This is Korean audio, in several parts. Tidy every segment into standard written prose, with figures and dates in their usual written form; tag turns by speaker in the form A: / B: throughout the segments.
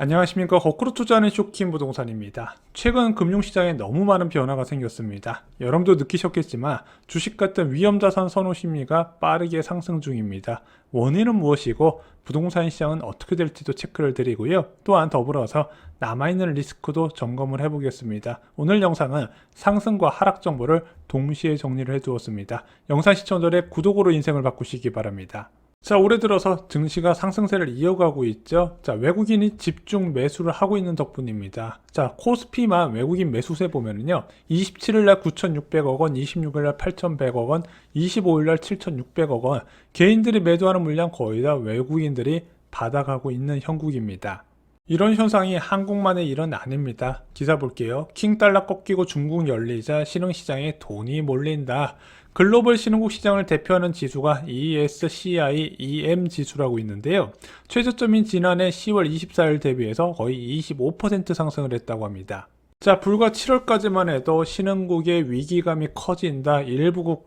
A: 안녕하십니까. 거꾸로 투자하는 쇼킹 부동산입니다. 최근 금융시장에 너무 많은 변화가 생겼습니다. 여러분도 느끼셨겠지만 주식 같은 위험자산 선호 심리가 빠르게 상승 중입니다. 원인은 무엇이고 부동산 시장은 어떻게 될지도 체크를 드리고요. 또한 더불어서 남아있는 리스크도 점검을 해보겠습니다. 오늘 영상은 상승과 하락 정보를 동시에 정리를 해두었습니다. 영상 시청 전에 구독으로 인생을 바꾸시기 바랍니다. 자, 올해 들어서 증시가 상승세를 이어가고 있죠. 자, 외국인이 집중 매수를 하고 있는 덕분입니다. 자, 코스피만 외국인 매수세 보면은요, 27일날 9,600억 원, 26일날 8,100억 원, 25일날 7,600억 원, 개인들이 매도하는 물량 거의 다 외국인들이 받아가고 있는 형국입니다. 이런 현상이 한국만의 일은 아닙니다. 기사 볼게요. 킹달러 꺾이고 중국 열리자 신흥시장에 돈이 몰린다. 글로벌 신흥국 시장을 대표하는 지수가 ESCI EM 지수라고 있는데요. 최저점인 지난해 10월 24일 대비해서 거의 25% 상승을 했다고 합니다. 자, 불과 7월까지만 해도 신흥국의 위기감이 커진다. 일부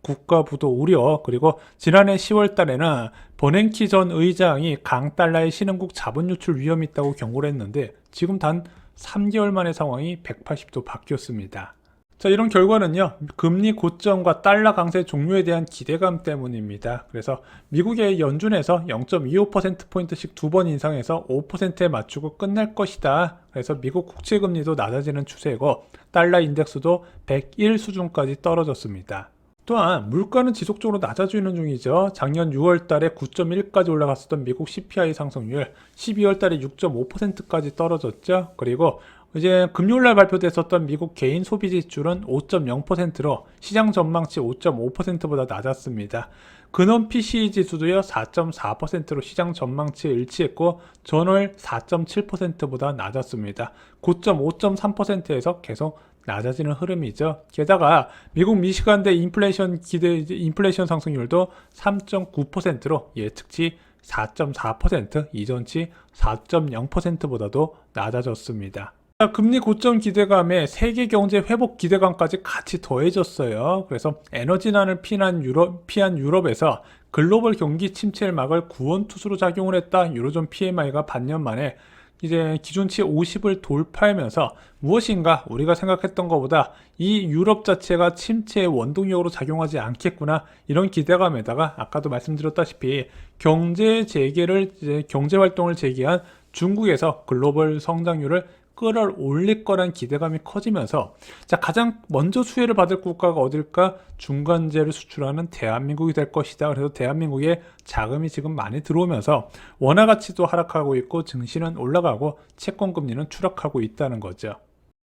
A: 국가부도 우려. 그리고 지난해 10월 달에는 버냉키 전 의장이 강달러의 신흥국 자본 유출 위험이 있다고 경고를 했는데 지금 단 3개월 만에 상황이 180도 바뀌었습니다. 자, 이런 결과는요, 금리 고점과 달러 강세 종료에 대한 기대감 때문입니다. 그래서 미국의 연준에서 0.25%포인트씩 두 번 인상해서 5%에 맞추고 끝날 것이다. 그래서 미국 국채금리도 낮아지는 추세고 달러 인덱스도 101 수준까지 떨어졌습니다. 또한 물가는 지속적으로 낮아지는 중이죠. 작년 6월 달에 9.1까지 올라갔었던 미국 CPI 상승률 12월 달에 6.5%까지 떨어졌죠. 그리고 이제 금요일날 발표됐었던 미국 개인 소비 지출은 5.0%로 시장 전망치 5.5%보다 낮았습니다. 근원 PCE 지수도요 4.4%로 시장 전망치에 일치했고 전월 4.7%보다 낮았습니다. 고점 5.3%에서 계속 낮아지는 흐름이죠. 게다가 미국 미시간대 인플레이션 상승률도 3.9%로 예측치 4.4%, 이전치 4.0%보다도 낮아졌습니다. 금리 고점 기대감에 세계 경제 회복 기대감까지 같이 더해졌어요. 그래서 에너지난을 피한 유럽에서 글로벌 경기 침체를 막을 구원투수로 작용을 했다. 유로존 PMI가 반년 만에 이제 기준치 50을 돌파하면서 무엇인가 우리가 생각했던 것보다 이 유럽 자체가 침체의 원동력으로 작용하지 않겠구나, 이런 기대감에다가 아까도 말씀드렸다시피 경제 활동을 재개한 중국에서 글로벌 성장률을 끌어올릴 거란 기대감이 커지면서, 자, 가장 먼저 수혜를 받을 국가가 어딜까? 중간재를 수출하는 대한민국이 될 것이다. 그래서 대한민국에 자금이 지금 많이 들어오면서 원화 가치도 하락하고 있고 증시는 올라가고 채권금리는 추락하고 있다는 거죠.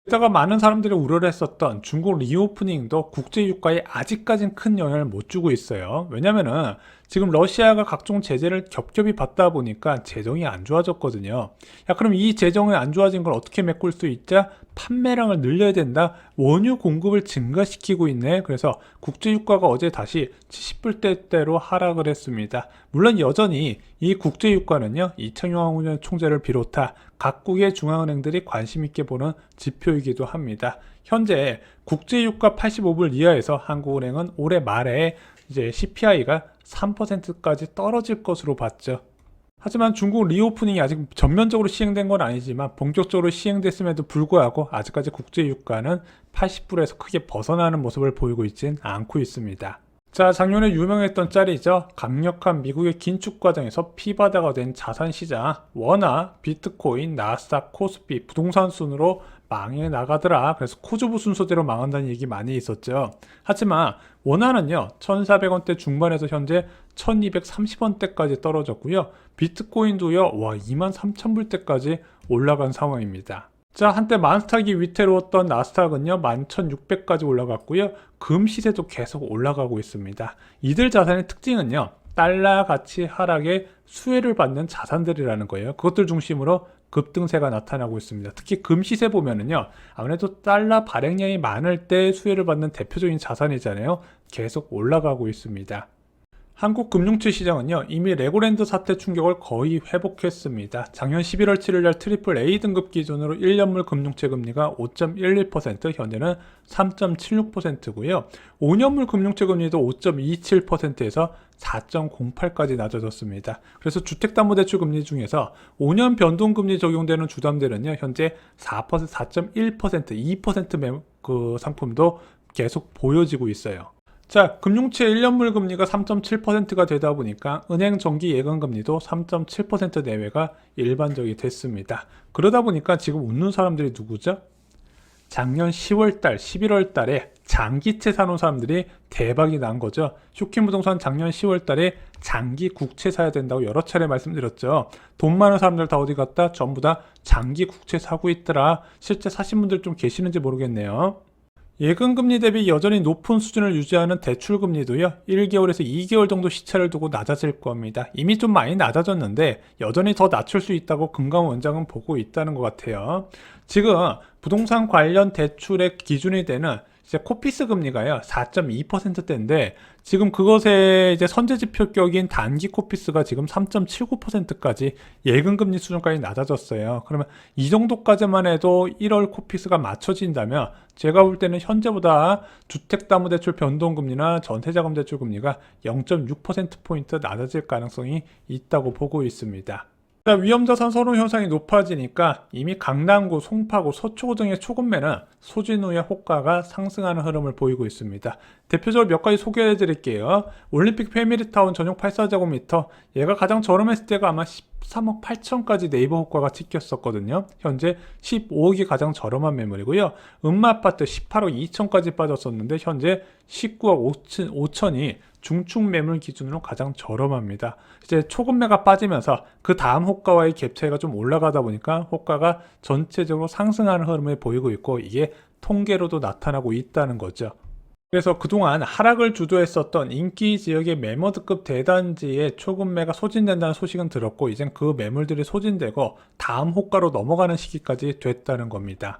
A: 게다가 많은 사람들이 우려를 했었던 중국 리오프닝도 국제유가에 아직까진 큰 영향을 못 주고 있어요. 왜냐면은 지금 러시아가 각종 제재를 겹겹이 받다 보니까 재정이 안 좋아졌거든요. 야, 그럼 이 재정이 안 좋아진 걸 어떻게 메꿀 수 있자? 판매량을 늘려야 된다. 원유 공급을 증가시키고 있네. 그래서 국제유가가 어제 다시 70불대대로 하락을 했습니다. 물론 여전히 이 국제유가는요, 이창용 총재를 비롯한 각국의 중앙은행들이 관심 있게 보는 지표이기도 합니다. 현재 국제유가 85불 이하에서 한국은행은 올해 말에 이제 CPI가 3%까지 떨어질 것으로 봤죠. 하지만 중국 리오프닝이 아직 전면적으로 시행된 건 아니지만 본격적으로 시행됐음에도 불구하고 아직까지 국제유가는 80불에서 크게 벗어나는 모습을 보이고 있진 않고 있습니다. 자, 작년에 유명했던 짤이죠. 강력한 미국의 긴축 과정에서 피바다가 된 자산시장, 원화, 비트코인, 나스닥, 코스피, 부동산 순으로 망해 나가더라. 그래서 코주부 순서대로 망한다는 얘기 많이 있었죠. 하지만 원화는요, 1,400원대 중반에서 현재 1,230원대까지 떨어졌고요. 비트코인도요, 23,000불대까지 올라간 상황입니다. 자, 한때 만스탁이 위태로웠던 나스닥은요 11,600까지 올라갔고요. 금 시세도 계속 올라가고 있습니다. 이들 자산의 특징은요, 달러 가치 하락에 수혜를 받는 자산들이라는 거예요. 그것들 중심으로 급등세가 나타나고 있습니다. 특히 금 시세 보면은요, 아무래도 달러 발행량이 많을 때 수혜를 받는 대표적인 자산이잖아요. 계속 올라가고 있습니다. 한국 금융채 시장은요, 이미 레고랜드 사태 충격을 거의 회복했습니다. 작년 11월 7일날 트리플 A 등급 기준으로 1년물 금융채 금리가 5.11%, 현재는 3.76%고요. 5년물 금융채 금리도 5.27%에서 4.08까지 낮아졌습니다. 그래서 주택담보대출 금리 중에서 5년 변동금리 적용되는 주담대는요, 현재 4%, 4.1%, 2% 그 상품도 계속 보여지고 있어요. 자, 금융채 1년물 금리가 3.7%가 되다 보니까 은행 정기 예금 금리도 3.7% 내외가 일반적이 됐습니다. 그러다 보니까 지금 웃는 사람들이 누구죠? 작년 10월달, 11월달에 장기채 사놓은 사람들이 대박이 난 거죠. 쇼킹부동산 작년 10월달에 장기 국채 사야 된다고 여러 차례 말씀드렸죠. 돈 많은 사람들 다 어디 갔다? 전부 다 장기 국채 사고 있더라. 실제 사신 분들 좀 계시는지 모르겠네요. 예금금리 대비 여전히 높은 수준을 유지하는 대출금리도요, 1개월에서 2개월 정도 시차를 두고 낮아질 겁니다. 이미 좀 많이 낮아졌는데 여전히 더 낮출 수 있다고 금감 원장은 보고 있다는 것 같아요. 지금 부동산 관련 대출의 기준이 되는 이제 코피스 금리가요 4.2%대인데 지금 그것의 이제 선제지표격인 단기 코피스가 지금 3.79%까지 예금금리 수준까지 낮아졌어요. 그러면 이 정도까지만 해도 1월 코피스가 맞춰진다면 제가 볼 때는 현재보다 주택담보대출 변동금리나 전세자금대출 금리가 0.6%포인트 낮아질 가능성이 있다고 보고 있습니다. 위험자산 선호 현상이 높아지니까 이미 강남구, 송파구, 서초구 등의 초급매는 소진 후에 호가가 상승하는 흐름을 보이고 있습니다. 대표적으로 몇 가지 소개해 드릴게요. 올림픽 패밀리타운 전용 84제곱미터, 얘가 가장 저렴했을 때가 아마 13억 8천까지 네이버 호가가 찍혔었거든요. 현재 15억이 가장 저렴한 매물이고요. 음마아파트 18억 2천까지 빠졌었는데 현재 19억 5천이 중축 매물 기준으로 가장 저렴합니다. 이제 초급매가 빠지면서 그 다음 호가와의 갭 차이가 좀 올라가다 보니까 호가가 전체적으로 상승하는 흐름을 보이고 있고 이게 통계로도 나타나고 있다는 거죠. 그래서 그동안 하락을 주도했었던 인기 지역의 매머드급 대단지의 초급매가 소진된다는 소식은 들었고 이젠 그 매물들이 소진되고 다음 호가로 넘어가는 시기까지 됐다는 겁니다.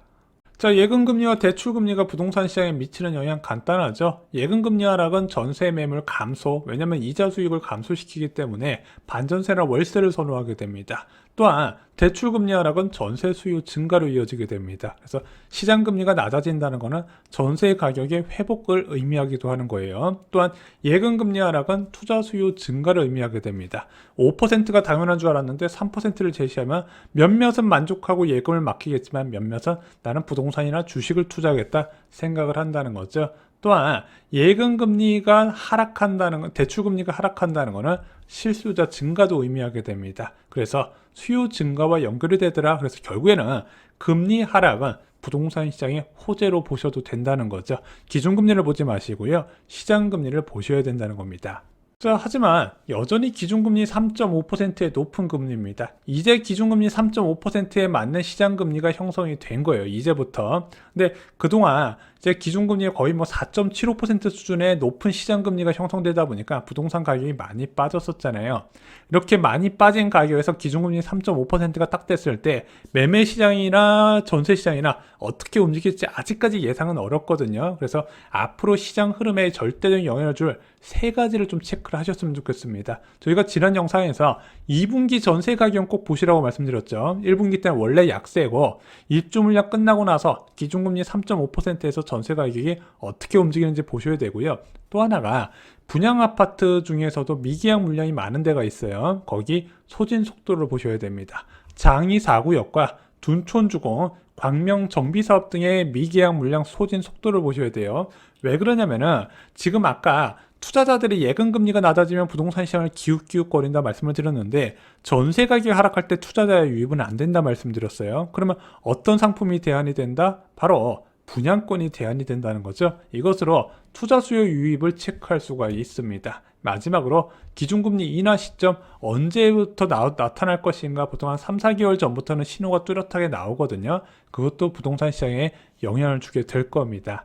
A: 자, 예금금리와 대출금리가 부동산 시장에 미치는 영향 간단하죠. 예금금리 하락은 전세 매물 감소, 왜냐하면 이자 수익을 감소시키기 때문에 반전세나 월세를 선호하게 됩니다. 또한 대출금리 하락은 전세 수요 증가로 이어지게 됩니다. 그래서 시장금리가 낮아진다는 것은 전세 가격의 회복을 의미하기도 하는 거예요. 또한 예금금리 하락은 투자 수요 증가를 의미하게 됩니다. 5%가 당연한 줄 알았는데 3%를 제시하면 몇몇은 만족하고 예금을 맡기겠지만 몇몇은 나는 부동산이나 주식을 투자하겠다 생각을 한다는 거죠. 또한 예금금리가 하락한다는 건, 대출금리가 하락한다는 것은 실수요자 증가도 의미하게 됩니다. 그래서 수요 증가와 연결이 되더라. 그래서 결국에는 금리 하락은 부동산 시장의 호재로 보셔도 된다는 거죠. 기준금리를 보지 마시고요. 시장금리를 보셔야 된다는 겁니다. 자, 하지만 여전히 기준금리 3.5%의 높은 금리입니다. 이제 기준금리 3.5%에 맞는 시장금리가 형성이 된 거예요. 이제부터. 근데 그동안 이제 기준금리가 거의 뭐 4.75% 수준의 높은 시장금리가 형성되다 보니까 부동산 가격이 많이 빠졌었잖아요. 이렇게 많이 빠진 가격에서 기준금리 3.5%가 딱 됐을 때 매매 시장이나 전세 시장이나 어떻게 움직일지 아직까지 예상은 어렵거든요. 그래서 앞으로 시장 흐름에 절대적인 영향을 줄 세 가지를 좀 체크를 하셨으면 좋겠습니다. 저희가 지난 영상에서 2분기 전세 가격 꼭 보시라고 말씀드렸죠. 1분기 때는 원래 약세고 입주 물량 끝나고 나서 기준금리 3.5%에서 전세 가격이 어떻게 움직이는지 보셔야 되고요. 또 하나가 분양 아파트 중에서도 미계약 물량이 많은 데가 있어요. 거기 소진 속도를 보셔야 됩니다. 장이 4구역과 둔촌주공, 광명 정비사업 등의 미계약 물량 소진 속도를 보셔야 돼요. 왜 그러냐면은 지금 아까 투자자들이 예금금리가 낮아지면 부동산 시장을 기웃기웃거린다 말씀을 드렸는데 전세 가격이 하락할 때 투자자의 유입은 안 된다 말씀드렸어요. 그러면 어떤 상품이 대안이 된다? 바로 분양권이 대안이 된다는 거죠. 이것으로 투자 수요 유입을 체크할 수가 있습니다. 마지막으로 기준금리 인하 시점 언제부터 나타날 것인가 보통 한 3, 4개월 전부터는 신호가 뚜렷하게 나오거든요. 그것도 부동산 시장에 영향을 주게 될 겁니다.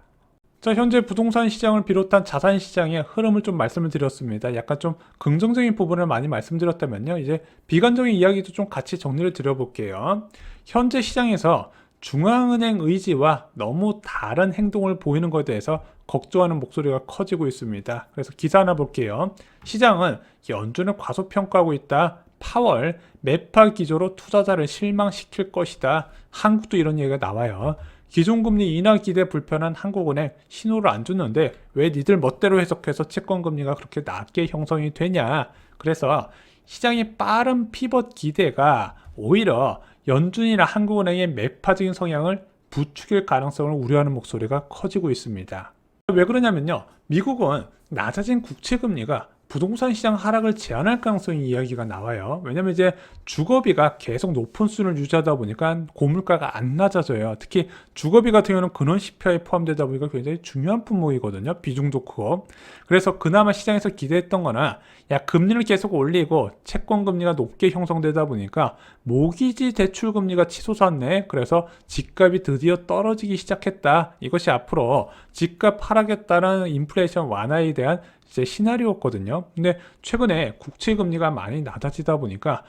A: 자, 현재 부동산 시장을 비롯한 자산 시장의 흐름을 좀 말씀을 드렸습니다. 약간 좀 긍정적인 부분을 많이 말씀드렸다면요. 이제 비관적인 이야기도 좀 같이 정리를 드려볼게요. 현재 시장에서 중앙은행 의지와 너무 다른 행동을 보이는 것에 대해서 걱정하는 목소리가 커지고 있습니다. 그래서 기사 하나 볼게요. 시장은 연준을 과소평가하고 있다. 파월 매파 기조로 투자자를 실망시킬 것이다. 한국도 이런 얘기가 나와요. 기존금리 인하 기대 불편한 한국은행 신호를 안 줬는데 왜 니들 멋대로 해석해서 채권금리가 그렇게 낮게 형성이 되냐. 그래서 시장의 빠른 피벗 기대가 오히려 연준이나 한국은행의 매파적인 성향을 부추길 가능성을 우려하는 목소리가 커지고 있습니다. 왜 그러냐면요. 미국은 낮아진 국채금리가 부동산 시장 하락을 제한할 가능성이 이야기가 나와요. 왜냐면 이제 주거비가 계속 높은 수준을 유지하다 보니까 고물가가 안 낮아져요. 특히 주거비 같은 경우는 근원 CPI에 포함되다 보니까 굉장히 중요한 품목이거든요. 비중도 크고. 그래서 그나마 시장에서 기대했던 거나 야 금리를 계속 올리고 채권 금리가 높게 형성되다 보니까 모기지 대출 금리가 치솟았네. 그래서 집값이 드디어 떨어지기 시작했다. 이것이 앞으로 집값 하락에 따른 인플레이션 완화에 대한 이제 시나리오였거든요. 근데 최근에 국채 금리가 많이 낮아지다 보니까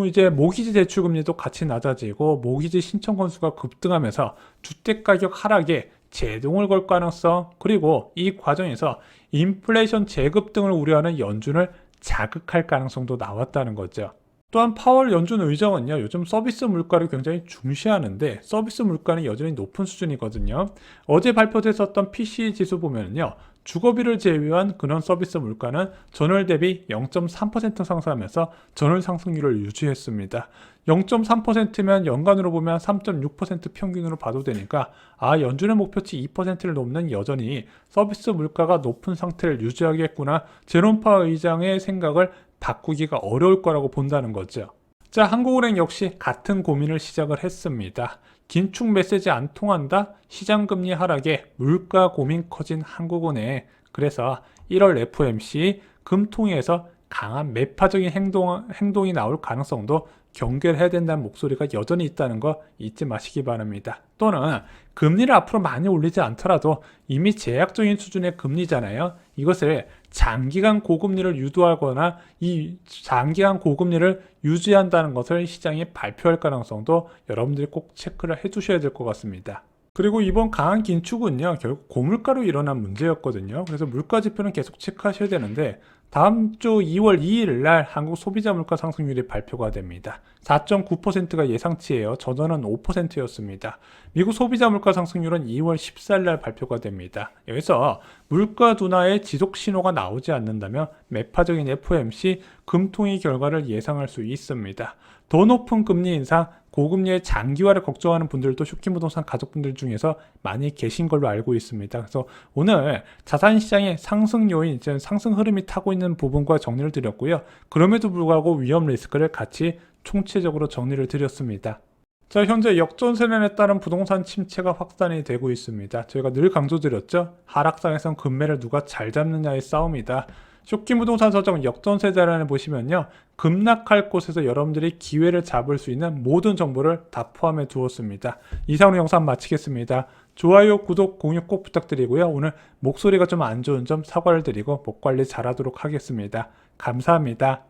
A: 이제 모기지 대출 금리도 같이 낮아지고 모기지 신청 건수가 급등하면서 주택 가격 하락에 제동을 걸 가능성, 그리고 이 과정에서 인플레이션 재급등을 우려하는 연준을 자극할 가능성도 나왔다는 거죠. 또한 파월 연준 의장은요, 요즘 서비스 물가를 굉장히 중시하는데 서비스 물가는 여전히 높은 수준이거든요. 어제 발표됐었던 PCE 지수 보면요, 주거비를 제외한 근원 서비스 물가는 전월 대비 0.3% 상승하면서 전월 상승률을 유지했습니다. 0.3%면 연간으로 보면 3.6% 평균으로 봐도 되니까 연준의 목표치 2%를 넘는 여전히 서비스 물가가 높은 상태를 유지하겠구나, 제롬 파월 의장의 생각을 바꾸기가 어려울 거라고 본다는 거죠. 자, 한국은행 역시 같은 고민을 시작을 했습니다. 긴축 메시지 안 통한다? 시장금리 하락에 물가 고민 커진 한국은행. 그래서 1월 FOMC 금통위에서 강한 매파적인 행동이 나올 가능성도 경계해야 된다는 목소리가 여전히 있다는 거 잊지 마시기 바랍니다. 또는 금리를 앞으로 많이 올리지 않더라도 이미 제약적인 수준의 금리잖아요. 이것을 장기간 고금리를 유도하거나 이 장기간 고금리를 유지한다는 것을 시장이 발표할 가능성도 여러분들이 꼭 체크를 해두셔야 될 것 같습니다. 그리고 이번 강한 긴축은요, 결국 고물가로 일어난 문제였거든요. 그래서 물가 지표는 계속 체크하셔야 되는데 다음 주 2월 2일 날 한국 소비자 물가 상승률이 발표가 됩니다. 4.9%가 예상치예요. 전원은 5%였습니다. 미국 소비자 물가 상승률은 2월 14일 날 발표가 됩니다. 여기서 물가 둔화의 지속 신호가 나오지 않는다면 매파적인 FOMC 금통위 결과를 예상할 수 있습니다. 더 높은 금리 인상, 고금리의 장기화를 걱정하는 분들도 쇼킹부동산 가족분들 중에서 많이 계신 걸로 알고 있습니다. 그래서 오늘 자산시장의 상승 요인, 상승 흐름이 타고 있는 부분과 정리를 드렸고요. 그럼에도 불구하고 위험 리스크를 같이 총체적으로 정리를 드렸습니다. 자, 현재 역전세련에 따른 부동산 침체가 확산이 되고 있습니다. 저희가 늘 강조드렸죠. 하락장에선 금매를 누가 잘 잡느냐의 싸움이다. 쇼킹부동산 서적 역전세자란을 보시면요, 급락할 곳에서 여러분들이 기회를 잡을 수 있는 모든 정보를 다 포함해 두었습니다. 이상으로 영상 마치겠습니다. 좋아요, 구독, 공유 꼭 부탁드리고요. 오늘 목소리가 좀 안 좋은 점 사과를 드리고 목 관리 잘하도록 하겠습니다. 감사합니다.